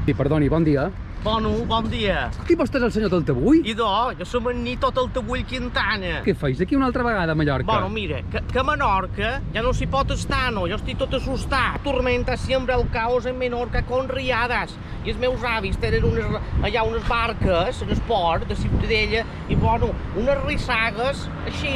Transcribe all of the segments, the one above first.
Sí, perdoni, bon dia. Bueno, bon dia. Qui vostè és el senyor Taltabull? Idò, jo som en Nito Taltabull Quintana. Què feis aquí una altra vegada a Mallorca? Bueno, mira, que a Menorca ja no s'hi pot estar, no? Jo estic tot assustat. Tormenta siempre el caos en Menorca con riadas. I els meus avis tenen allà unes barques en el port de Ciutadella i, bueno, unes rissagues així,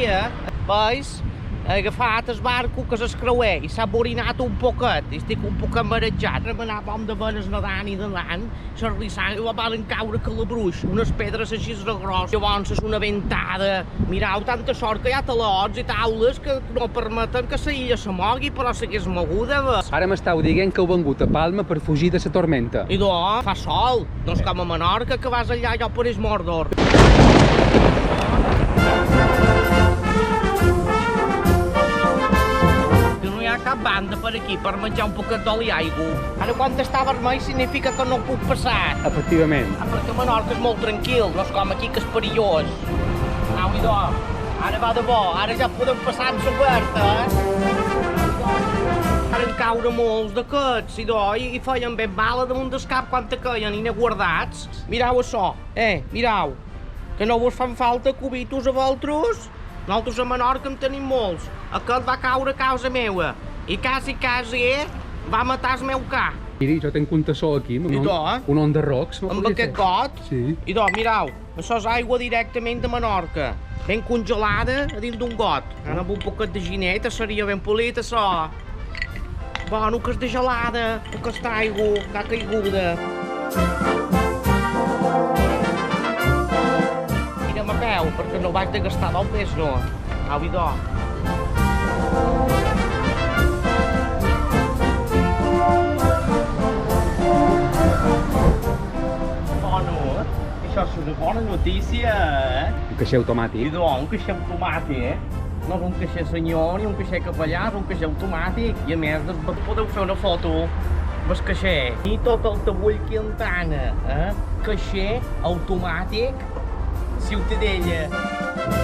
veus? He agafat el barco que és el creuer i s'ha borinat un poquet i estic un poc amarejat. Anàvem de venes nedant i nedant, les rissagues van caure que la bruix, unes pedres així de gros, llavors és una ventada. Mirau, tanta sort que hi ha talots i taules que no permeten que la illa se mogui, però segueix moguda. Ara m'estàu dient que heu vengut a Palma per fugir de la tormenta. Idò, fa sol, no és com a Menorca que vas allà allò per el Mordor. Cap banda per aquí per menjar un poquet d'oli i aigua. Ara quan està vermell significa que no puc passar. Efectivament. Perquè Menorca és molt tranquil, no és com aquí que és perillós. Au, idò, ara va de bo, ara ja podem passar amb l'oberta, Ara en caure molts d'aquests, idò, i feien ben bala damunt del cap quan te queien inaguardats. Mirau això, mirau, que no vos fan falta cubitos a vosaltres? Nosaltres a Menorca en tenim molts. Aquest va caure a causa meua. I quasi va matar el meu ca. Miri, jo tenc un tassó aquí, un on de rocs. Amb aquest got? Sí. Idò, mirau, això és aigua directament de Menorca. Ben congelada a dins d'un got. Ara amb un poquet de gineta seria ben polit, això. Bueno, que és de gelada, aquesta aigua que ha caiguda. Tira'm a peu, perquè no vaig de gastar del pes, no. Au, idò. Això és una bona notícia, Un caixer automàtic. Idò, un caixer automàtic, No és un caixer senyor ni un caixer capellà, és un caixer automàtic. I a més, podeu fer una foto amb el caixer. Nito Taltabull Quintana, Caixer automàtic, Ciutadella.